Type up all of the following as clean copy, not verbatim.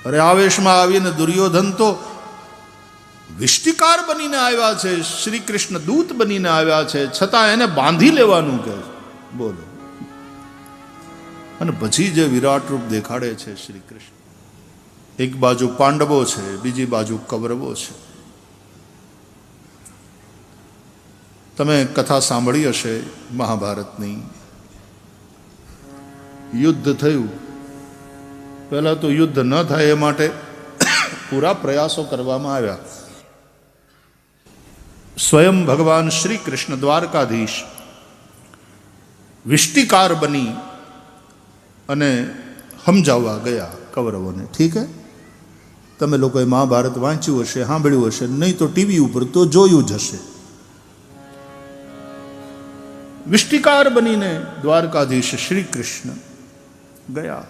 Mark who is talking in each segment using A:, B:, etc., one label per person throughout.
A: અરે આવેશમાં આવીને દુર્યોધન તો વિષ્ટિકાર બનીને આવ્યા છે, શ્રી કૃષ્ણ દૂત બનીને આવ્યા છે, છતાં એને બાંધી લેવાનું કહે છે. બોલો. અને પછી જે વિરાટ રૂપ દેખાડે છે શ્રી કૃષ્ણ, એક બાજુ પાંડવો છે, બીજી બાજુ કૌરવો છે. તમે કથા સાંભળી હશે મહાભારતની. યુદ્ધ થયું, પહેલા તો યુદ્ધ ન થાય એ માટે પૂરા પ્રયાસો કરવામાં આવ્યા. સ્વયં ભગવાન શ્રી કૃષ્ણ દ્વારકાધીશ વિષ્ટિકાર બની અને સમજાવવા ગયા કૌરવોને. ઠીક હે, તમે લોકોએ મહાભારત વાંચ્યું હશે, સાંભળ્યું હશે, નહીં તો ટીવી ઉપર તો જોયું જ હશે. વિષ્ટિકાર બનીને દ્વારકાધીશ શ્રી કૃષ્ણ ગયા.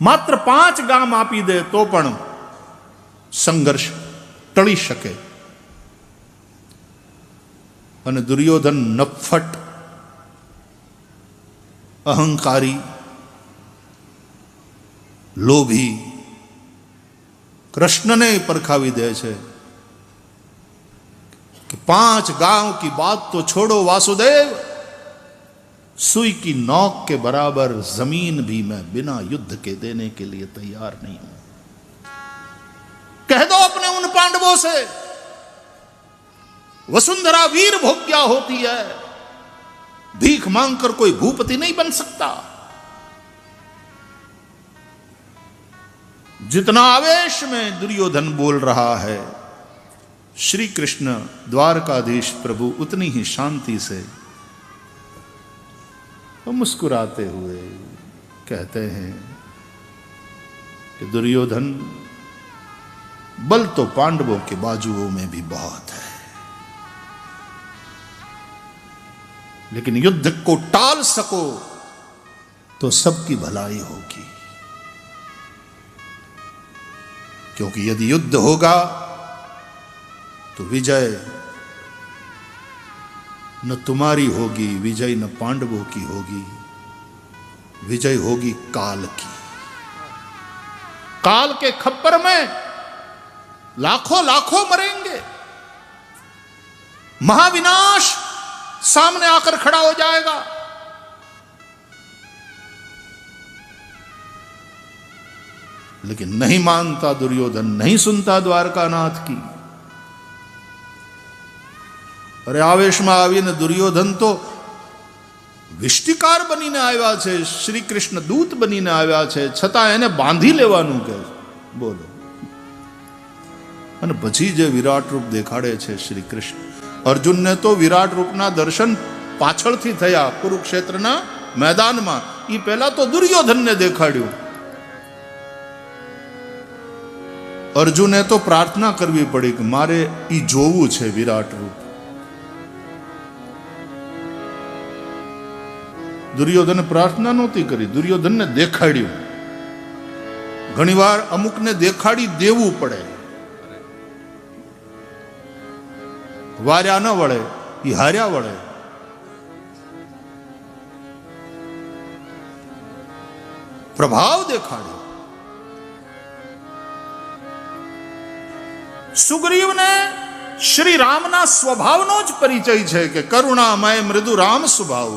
A: માત્ર 5 ગામ આપી દે તો પણ સંઘર્ષ ટળી શકે. અને દુર્યોધન નફ્ફટ, અહંકારી, લોભી કૃષ્ણને પરખાવી દે છે कि 5 गांव की बात तो छोड़ो वासुदेव, सुई की नोक के बराबर जमीन भी मैं बिना युद्ध के देने के लिए तैयार नहीं हूं. कह दो अपने उन पांडवों से, वसुंधरा वीर भोग्या होती है, भीख मांगकर कोई भूपति नहीं बन सकता. जितना आवेश में दुर्योधन बोल रहा है, श्री कृष्ण द्वारकाधीश प्रभु उतनी ही शांति से मुस्कुराते हुए कहते हैं कि दुर्योधन, बल तो पांडवों के बाजुओं में भी बहुत है, लेकिन युद्ध को टाल सको तो सबकी भलाई होगी. क्योंकि यदि युद्ध होगा तो विजय न तुम्हारी होगी, विजय न पांडवों की होगी, विजय होगी काल की. काल के खप्पर में लाखों लाखों मरेंगे, महाविनाश सामने आकर खड़ा हो जाएगा. लेकिन नहीं मानता दुर्योधन, नहीं सुनता द्वारकानाथ की. अरे आवेशમાં આવીને દુર્યોધન તો વિષ્ટિકાર બનીને આવ્યા છે, શ્રી કૃષ્ણ દૂત બનીને આવ્યા છે, છતાં એને બાંધી લેવાનું કહે છે. બોલો. અને પછી જે વિરાટ રૂપ દેખાડે છે શ્રી કૃષ્ણ, અર્જુનને તો વિરાટ રૂપના દર્શન પાછળથી થયા કુરુક્ષેત્રના મેદાનમાં. એ પહેલા તો દુર્યોધનને દેખાડ્યું. અર્જુને તો પ્રાર્થના કરવી પડી કે મારે ઈ જોવું છે વિરાટ રૂપ. દુર્યોધને પ્રાર્થના નહોતી કરી, દુર્યોધનને દેખાડ્યું. ઘણીવાર અમુકને દેખાડી દેવું પડે, વાર્યા ન વળે, એ હાર્યા વળે. પ્રભાવ દેખાડ્યો. સુગ્રીવને શ્રી રામના સ્વભાવનો જ પરિચય છે કે કરુણામય મૃદુ રામ સ્વભાવ.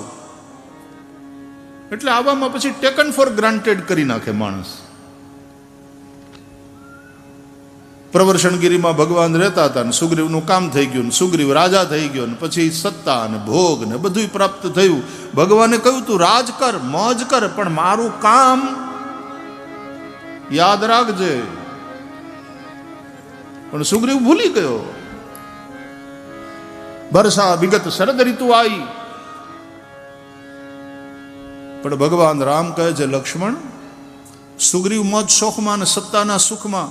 A: એટલે આવામાં પછી ટેકન ફોર ગ્રાન્ટેડ કરી નાખે માણસ. પ્રવર્ષણગીરીમાં ભગવાન રહેતા હતા ને સુગ્રીવનું કામ થઈ ગયું ને સુગ્રીવ રાજા થઈ ગયો ને પછી સત્તા ને ભોગ ને બધું પ્રાપ્ત થયું. ભગવાને કહ્યું તું રાજ કર, મોજ કર, પણ મારું કામ યાદ રાખજે. પણ સુગ્રીવ ભૂલી ગયો. વર્ષા વિગત શરદ ઋતુ આવી. પણ ભગવાન રામ કહે છે, લક્ષ્મણ, સુગ્રીવ મોજ શોખમાં અને સત્તાના સુખમાં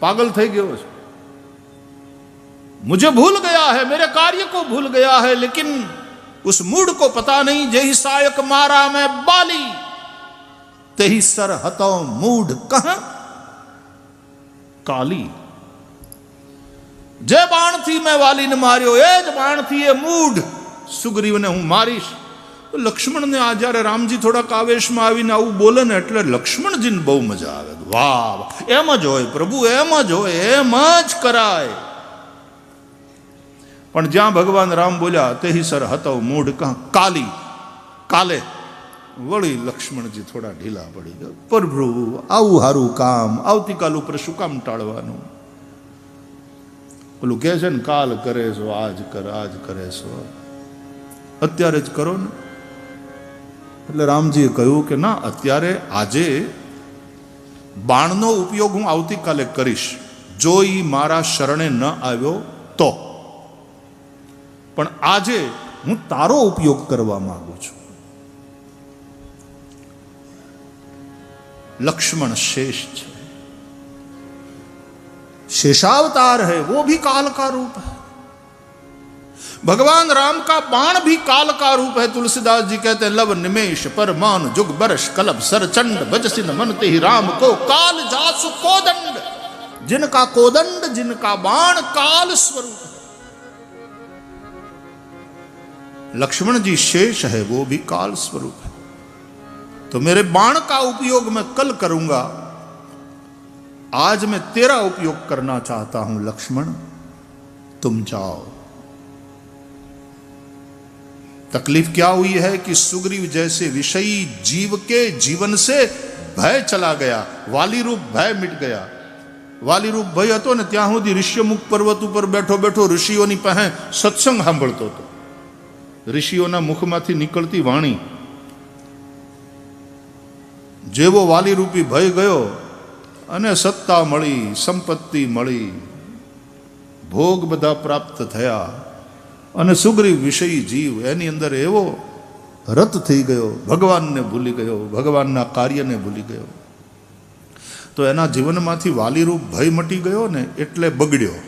A: पागल થઈ ગયો છે. मुझे भूल गया है, मेरे कार्य को भूल गया है, लेकिन उस मूड को पता नहीं जही सायक मारा मैं बाली तेही सर हतो मूड कहां काली. जे बाणથી મેં વાલીને માર્યો એ જ બાણથી એ મૂઢ સુગ્રીવને હું મારીશ. લક્ષ્મણ ને આ જ્યારે રામજી થોડાક આવેશમાં આવીને આવું બોલે ને એટલે લક્ષ્મણજીને બહુ મજા આવે. વાહ, એમ જ હોય પ્રભુ, એમ જ હોય, એમ જ કરાય. પણ જ્યાં ભગવાન રામ બોલ્યા તેહી સર હતો મૂઢ કાલી, કાલે વળી લક્ષ્મણજી થોડા ઢીલા પડી ગયા. પ્રભુ આવું સારું કામ આવતીકાલ ઉપર શું કામ ટાળવાનું? પેલું કહે છે ને, કાલ કરે છો આજ કરે છો, અત્યારે જ કરો ને. એટલે રામજીએ કહ્યું કે ના, અત્યારે આજે બાણનો ઉપયોગ હું આવતીકાલે કરીશ, જો એ મારા શરણે ન આવ્યો તો. પણ આજે હું તારો ઉપયોગ કરવા માંગુ છું. लक्ष्मण शेष है, शेषावतार है, वो भी काल का रूप है. भगवान राम का बाण भी काल का रूप है. तुलसीदास जी कहते हैं, लव निमेश पर मान जुग बरस कलब सरचंड बजसिन मनते ही राम को काल जासु कोदंड. जिनका कोदंड, जिनका बाण काल स्वरूप है. लक्ष्मण जी शेष है, वो भी काल स्वरूप है. तो मेरे बाण का उपयोग मैं कल करूंगा, आज मैं तेरा उपयोग करना चाहता हूं लक्ष्मण, तुम जाओ. तकलीफ क्या हुई है कि सुग्रीव जैसे विषयी जीव के जीवन से भय चला गया, वाली रूप भय मिट गया. वाली रूप भय હતો ને ત્યાં સુધી ઋષ્યમુખ પર્વત ઉપર બેઠો બેઠો ઋષિઓની પાસે સત્સંગ સાંભળતો હતો. ઋષિઓના મુખમાંથી નીકળતી વાણી. જેવો વાલી રૂપી ભય ગયો અને સત્તા મળી, સંપત્તિ મળી, ભોગ બધા પ્રાપ્ત થયા અને સુગ્રીવ વિષયી જીવ એની અંદર એવો રત થઈ ગયો, ભગવાનને ભૂલી ગયો, ભગવાનના કાર્યને ભૂલી ગયો. તો એના જીવનમાંથી વાલીરૂપ ભય મટી ગયો ને એટલે બગડ્યો.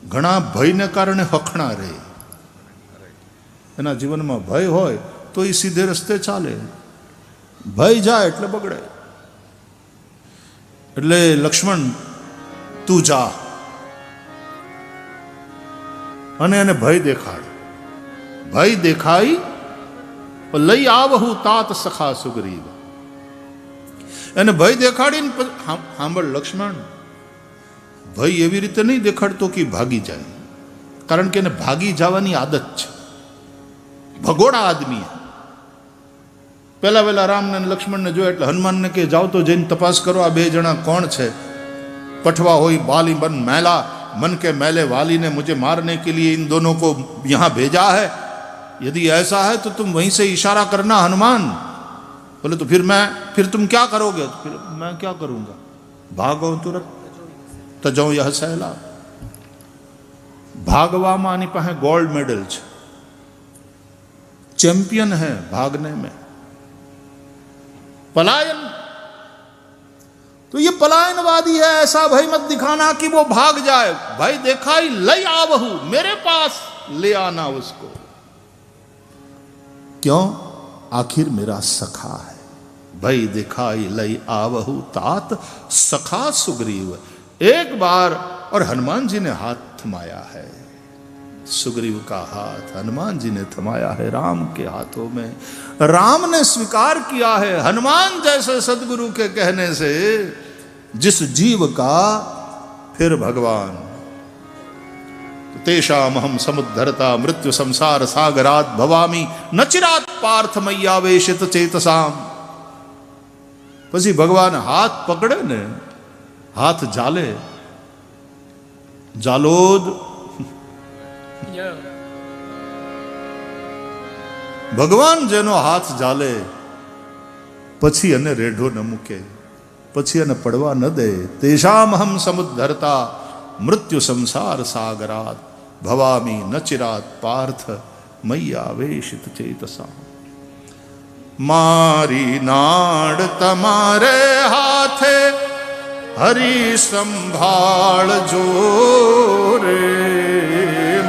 A: ઘણા ભયને કારણે હખણા રહે. એના જીવનમાં ભય હોય તો એ સીધે રસ્તે ચાલે, ભય જાય એટલે બગડે. એટલે લક્ષ્મણ તું જા અને એને ભય દેખાડ. ભય દેખાઈ લઈ આવહુ તાત સખા સુગ્રીવ. એને ભય દેખાડીને સાંભળ લક્ષ્મણ, ભય એવી રીતે નહીં દેખાડતો કે ભાગી જાય, કારણ કે એને ભાગી જવાની આદત છે. ભગોડા આદમી. પહેલા રામને લક્ષ્મણને જોયા એટલે હનુમાનને કે જાઓ તો જઈને તપાસ કરો આ બે જણા કોણ છે. पठवा हो बाली बन मैला, मन के मैले वाली ने मुझे मारने के लिए इन दोनों को यहाँ भेजा है. यदि ऐसा है तो तुम वहीं से इशारा करना हनुमान. बोले तो फिर तुम क्या करोगे? तो फिर मैं क्या करूँगा, भागो तुरंत तजो यह सैला. भागवामा आनी पाहे गोल्ड मेडल छे, चैंपियन है भागने में. पलायन तो ये पलायनवादी है. ऐसा भय मत दिखाना कि वो भाग जाए. भय दिखाई लई आवहु, मेरे पास ले आना उसको. क्यों? आखिर मेरा सखा है. भय दिखाई लई आवहु तात सखा सुग्रीव. एक बार और हनुमान जी ने हाथ थमाया है. सुग्रीव का हाथ हनुमान जी ने थमाया है राम के हाथों में. राम ने स्वीकार किया है हनुमान जैसे सदगुरु के कहने से जिस जीव का फिर भगवान. तेषाम हम समुद्धरता मृत्यु संसार सागरात भवामी न चिरात पार्थ मय्यावेशित चेतसाम. પછી ભગવાન હાથ પકડે ને, હાથ ઝાલે, ઝાલોદ ભગવાન જેનો હાથ ઝાલે પછી એને રેઢો ન મૂકે, પછી એને પડવા ન દે. તેષામ હમ સમુદ્ધરતા મૃત્યુ સંસાર સાગરાત ભવામી ન ચિરાત પાર્થ મય્યાવેશિત ચેતસા. મારી નાડ તમારે હાથે હરી સંભાળજો રે.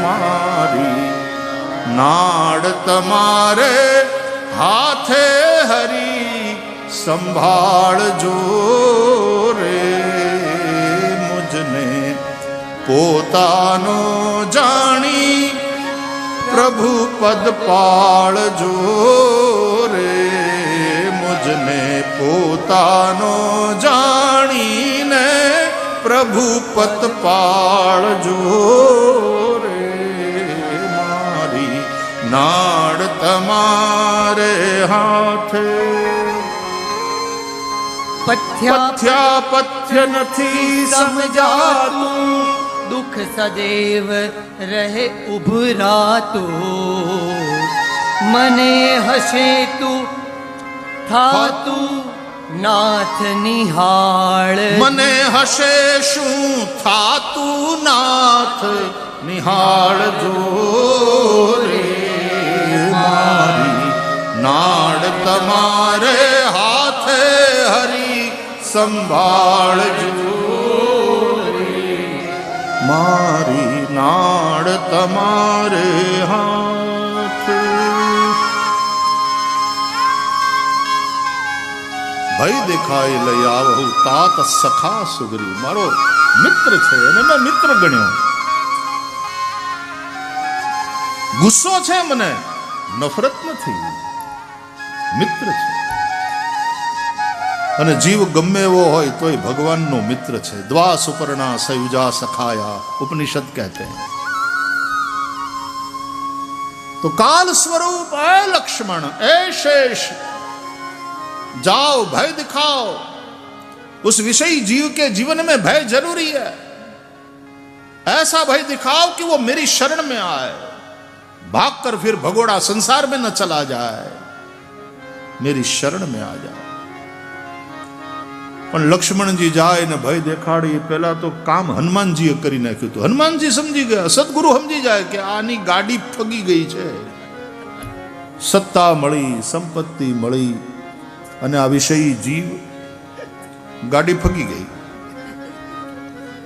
A: મારી નાડ તમારે હાથે હરી સંભાળજો રે. મુજને પોતાનો જાણી प्रभु पद पाळजो रे मुझने पोतानो जाणीने प्रभु पद पाळजो रे मारी नाड़ तमारे हाथे पथ्या नथी समझातू
B: दुख सदैव रहे उभरातो मने हसे तू थातू नाथ निहाळ
A: मने हसे शू थातू नाथ निहाळ जो रे मारी नाड़ तमारे हाथे हरी संभाल जो मारी नाड़ तमारे हाथ भई देखाई लई आवहु तात सखा सुग्रीव मारो मित्र छे અને મેં મિત્ર ગણ્યો ગુસ્સો છે મને નફરત નથી મિત્ર છે અને જીવ ગમે એવો હોય તોય ભગવાનનો મિત્ર છે દ્વા સુપર્ણા સયુજા સખાયા उपनिषद कहते हैं तो काल स्वरूप है लक्ष्मण ए शेष जाओ भय दिखाओ उस विषयी जीव के जीवन में भय जरूरी है ऐसा भय दिखाओ कि वो मेरी शरण में आए भागकर फिर भगोड़ा संसार में न चला जाए मेरी शरण में आ जाए પણ લક્ષ્મણજી જાય ને ભય દેખાડી પહેલા તો કામ હનુમાનજીએ કરી નાખ્યું હતું હનુમાનજી સમજી ગયા સદગુરુ સમજી જાય કે આની ગાડી ફગી ગઈ છે સત્તા મળી સંપત્તિ મળી અને આ વિષયી જીવ ગાડી ફગી ગઈ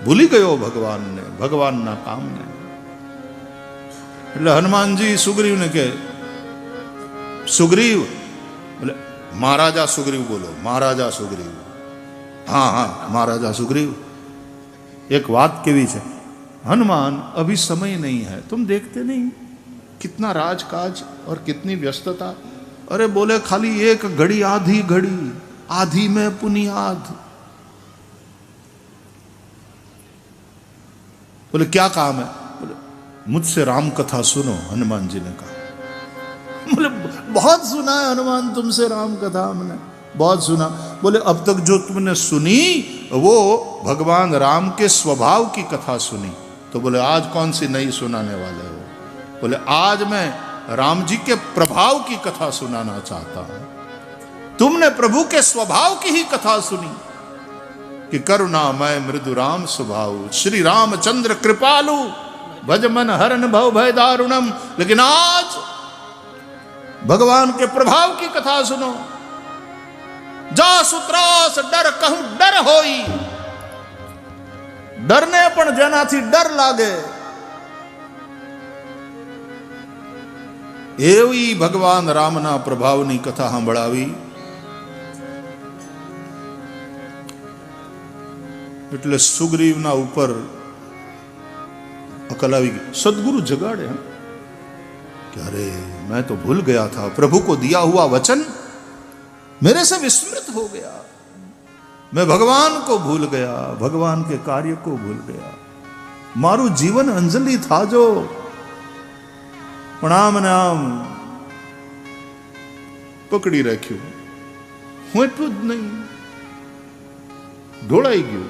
A: ભૂલી ગયો ભગવાનને ભગવાનના કામને એટલે હનુમાનજી સુગ્રીવને કહે સુગ્રીવ એટલે મહારાજા સુગ્રીવ બોલો મહારાજા સુગ્રીવ हाँ हाँ महाराजा सुग्रीव एक बात केवी है हनुमान अभी समय नहीं है तुम देखते नहीं कितना राजकाज और कितनी व्यस्तता अरे बोले खाली एक घड़ी आधी में पुनियाद बोले क्या काम है बोले मुझसे राम कथा सुनो हनुमान जी ने कहा बोले बहुत सुना है हनुमान तुमसे राम कथा हमने बहुत सुना बोले अब तक जो तुमने सुनी वो भगवान राम के स्वभाव की कथा सुनी तो बोले आज कौन सी नई सुनाने वाले हो बोले आज मैं राम जी के प्रभाव की कथा सुनाना चाहता हूं तुमने प्रभु के स्वभाव की ही कथा सुनी कि करुणामय मृदु राम स्वभाव श्री रामचंद्र कृपालु भजमन हरन भव भय दारुणम लेकिन आज भगवान के प्रभाव की कथा सुनो जा सुत्रास डर कहूं डर होई डरने पण जेनाथी डर लागे एवी भगवान रामना प्रभावनी कथा सांभळावी એટલે સુગ્રીવના ઉપર અકલ આવી ગઈ સદગુરુ જગાડે कि अरे मैं तो भूल गया था प्रभु को दिया हुआ वचन मेरे से विस्मृत हो गया मैं भगवान को भूल गया भगवान के कार्य को भूल गया मारू जीवन अंजलि था जो प्रणाम नाम पकड़ी राख्યું હું એટલું જ નહીં ઢોળાઈ ગયું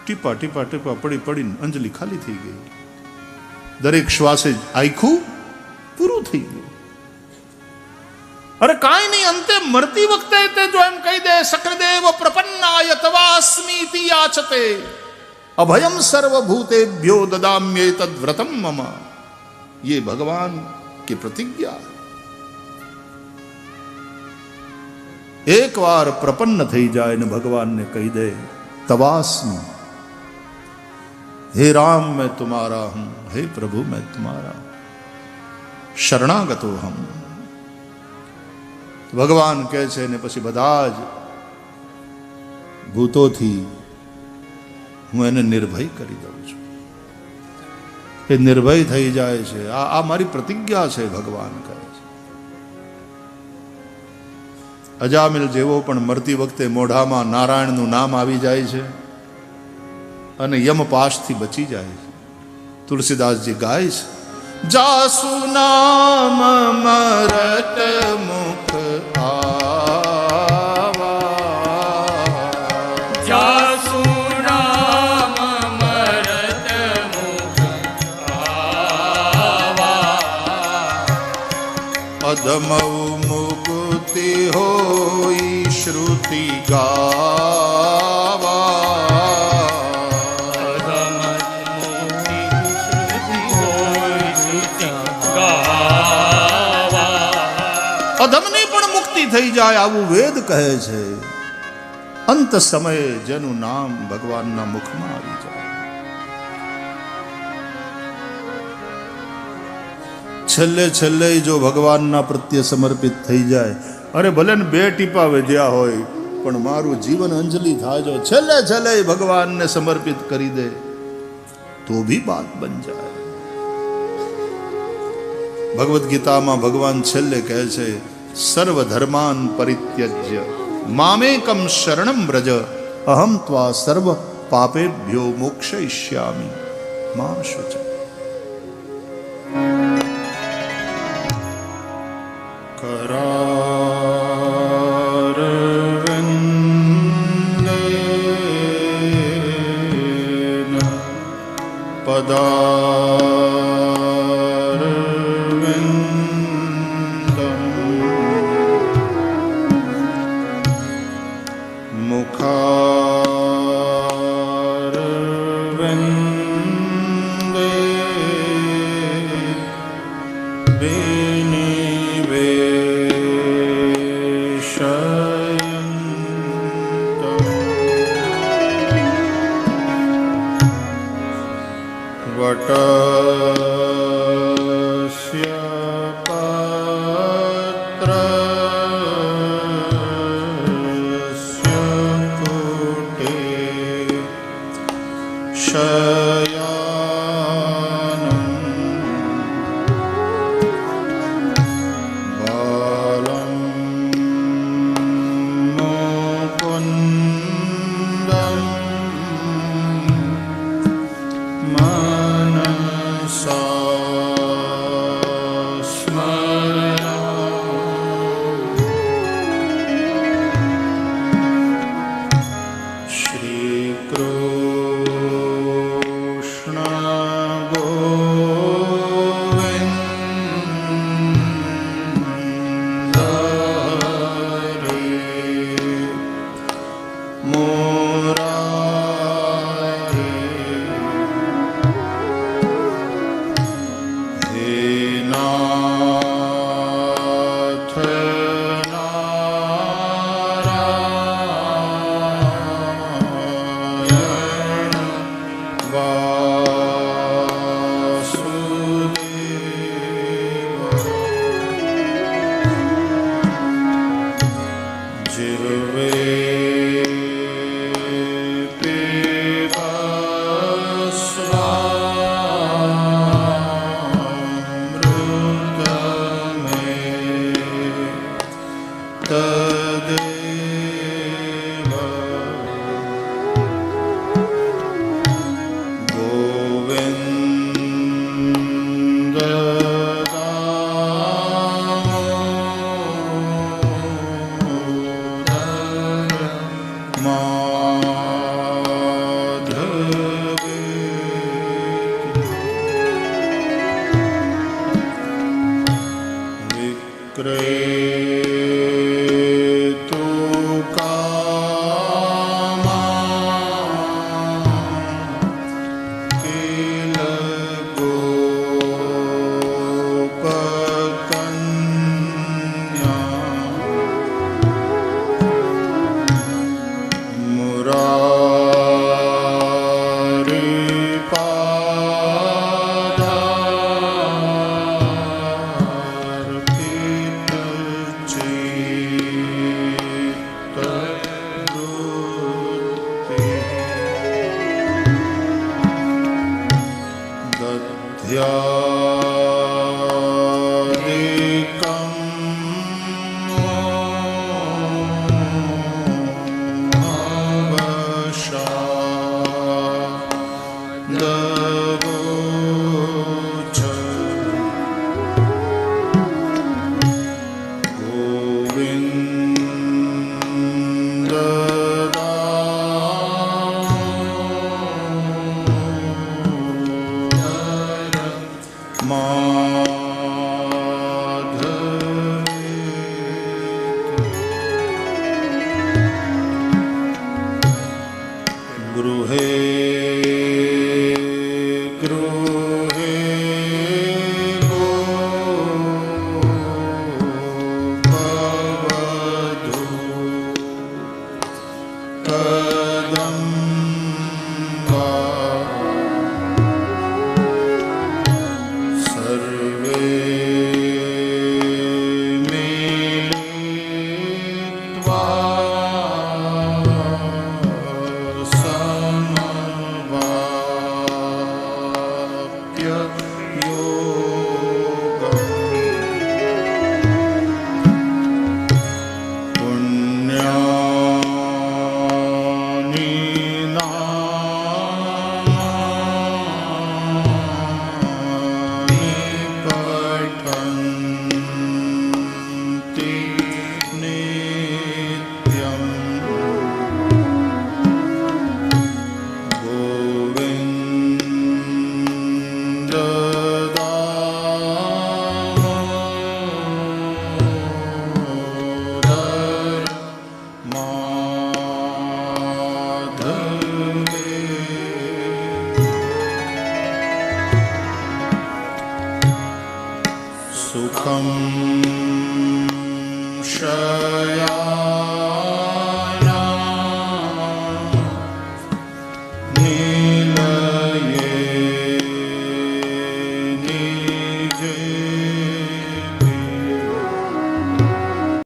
A: ટીપા ટીપા ટીપા પડી પડીને અંજલિ ખાલી થઈ ગઈ દરેક શ્વાસે આખું પૂરું થઈ ગયું अरे काई नहीं अंते मरती वक्ते ते जो एम कही दे सक्रिदेव प्रपन्नाय तवास्मीति याचते अभयम सर्वभूतेभ्यो ददाम्ये तद्व्रतम मम ये भगवान की प्रतिज्ञा एक बार प्रपन्न थई जाए ने भगवान ने कही दे तवास्मी हे राम मैं तुम्हारा हूं हे प्रभु मैं तुम्हारा शरणागतो हम भगवान કહે છે ને પછી બધા જ ભૂતોથી હું એને નિર્ભય કરી દઉં છું એ નિર્ભય થઈ જાય છે. આ મારી પ્રતિજ્ઞા છે, ભગવાન કહે છે. અજામિલ જેવો પણ મરતી વખતે મોઢામાં નારાયણનું નામ આવી જાય છે અને યમપાશથી બચી જાય છે. તુલસીદાસજી ગાય છે, જાસુ નામ મરત મુખ આવા,
B: જાસુ નામ મરત મુખ આવા,
A: અધમ મુક્તિ હોઈ શ્રુતિ ગાવા, અધમની પણ મુક્તિ થઈ જાય આવું વેદ કહે છે. અંત સમયે જેનું નામ ભગવાનના મુખમાં આવી જાય, છેલ્લે છેલ્લે જો ભગવાનના પ્રત્યે સમર્પિત થઈ જાય, અરે ભલે ને 2 ટીપા વધ્યા હોય પણ મારું જીવન અંજલિ થાય, જો છેલ્લે છેલ્લે ભગવાનને સમર્પિત કરી દે તો ભી બાત બન જાય. ભગવદ્ ગીતામાં ભગવાન છેલ્લે કહે છે, સર્વ ધર્માન પરિત્યજ્ય મામેકમ શરણમ વ્રજ અહમ ત્વા સર્વ પાપેભ્યો મોક્ષયિષ્યામિ મામ શુચ. કરારવિંદેન પદારવિંદમ મુખારવિંદે વટસ્ય પત્રસ્ય પુટે શયાનં બાલં મુકુંદં Jirve